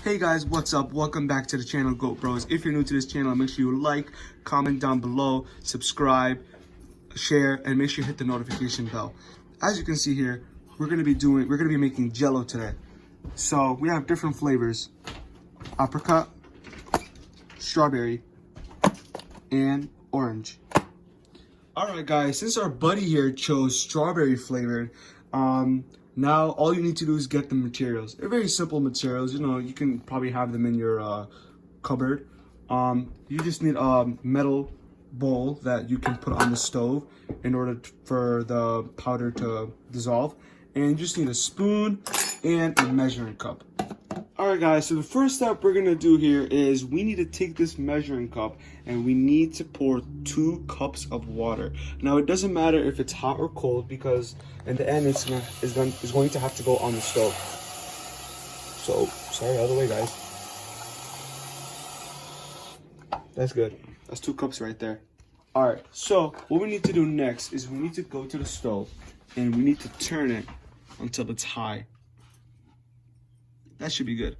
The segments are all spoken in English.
Hey guys, what's up? Welcome back to the channel, G.O.A.T Bros. If you're new to this channel, make sure you like, comment down below, subscribe, share, and make sure you hit the notification bell. As you can see here, we're gonna be making Jello today. So we have different flavors: apricot, strawberry, and orange. Alright guys, since our buddy here chose strawberry flavored, now all you need to do is get the materials. They're very simple materials, you know, you can probably have them in your cupboard. You just need a metal bowl that you can put on the stove in order for the powder to dissolve. And you just need a spoon and a measuring cup. Alright guys, so the first step we're gonna do here is we need to take this measuring cup and we need to pour 2 cups of water. Now it doesn't matter if it's hot or cold because in the end it's going to have to go on the stove. So, sorry, out of the way guys. That's good. That's 2 cups right there. Alright, so what we need to do next is we need to go to the stove and we need to turn it until it's high. That should be good.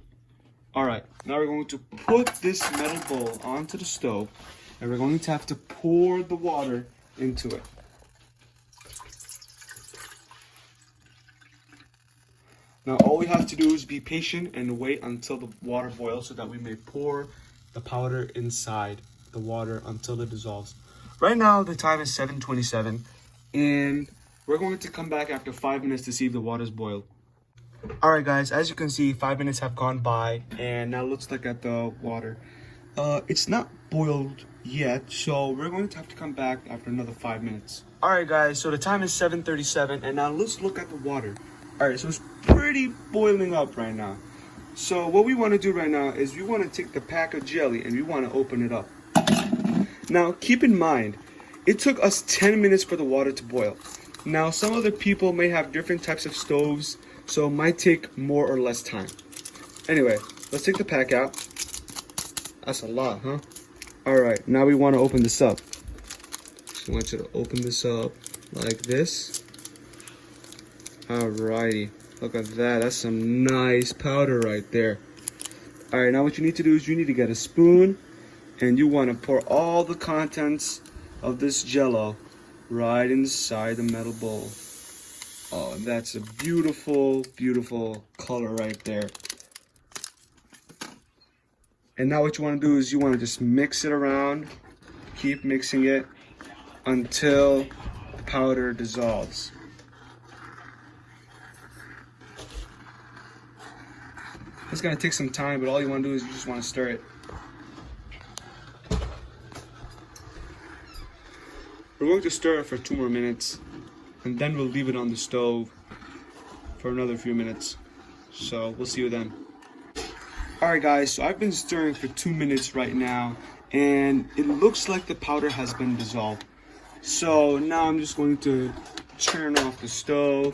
Alright, now we're going to put this metal bowl onto the stove and we're going to have to pour the water into it. Now all we have to do is be patient and wait until the water boils so that we may pour the powder inside the water until it dissolves. Right now the time is 7:27 and we're going to come back after 5 minutes to see if the water's boiled. Alright guys, as you can see, 5 minutes have gone by and now let's look at the water. It's not boiled yet, so we're going to have to come back after another 5 minutes. Alright guys, so the time is 7:37 and now let's look at the water. Alright, so it's pretty boiling up right now. So what we want to do right now is we want to take the pack of jelly and we want to open it up. Now keep in mind, it took us 10 minutes for the water to boil. Now some other people may have different types of stoves, so it might take more or less time. Anyway, let's take the pack out. That's a lot, huh? Alright, now we want to open this up. So I want you to open this up like this. Alrighty, look at that. That's some nice powder right there. Alright, now what you need to do is you need to get a spoon and you want to pour all the contents of this Jello right inside the metal bowl. Oh, that's a beautiful, beautiful color right there. And now what you want to do is you want to just mix it around. Keep mixing it until the powder dissolves. It's going to take some time, but all you want to do is you just want to stir it. We're going to stir it for 2 more minutes. And then we'll leave it on the stove for another few minutes. So we'll see you then. Alright guys, so I've been stirring for 2 minutes right now. And it looks like the powder has been dissolved. So now I'm just going to turn off the stove.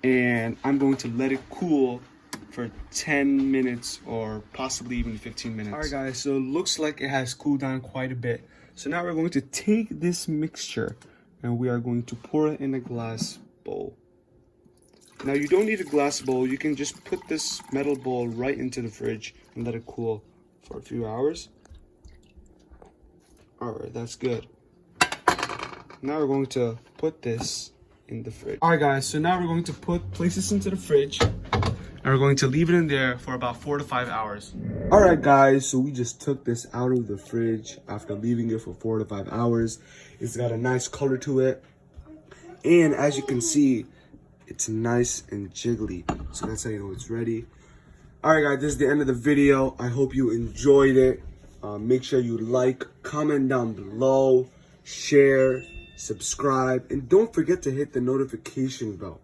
And I'm going to let it cool for 10 minutes or possibly even 15 minutes. Alright guys, so it looks like it has cooled down quite a bit. So now we're going to take this mixture and we are going to pour it in a glass bowl. Now you don't need a glass bowl, you can just put this metal bowl right into the fridge and let it cool for a few hours. Alright, that's good. Now we're going to put this in the fridge. Alright guys, so now we're going to place this into the fridge and we're going to leave it in there for about 4 to 5 hours. Alright guys, so we just took this out of the fridge after leaving it for 4 to 5 hours. It's got a nice color to it. And as you can see, it's nice and jiggly. So that's how you know it's ready. Alright guys, this is the end of the video. I hope you enjoyed it. Make sure you like, comment down below, share, subscribe, and don't forget to hit the notification bell.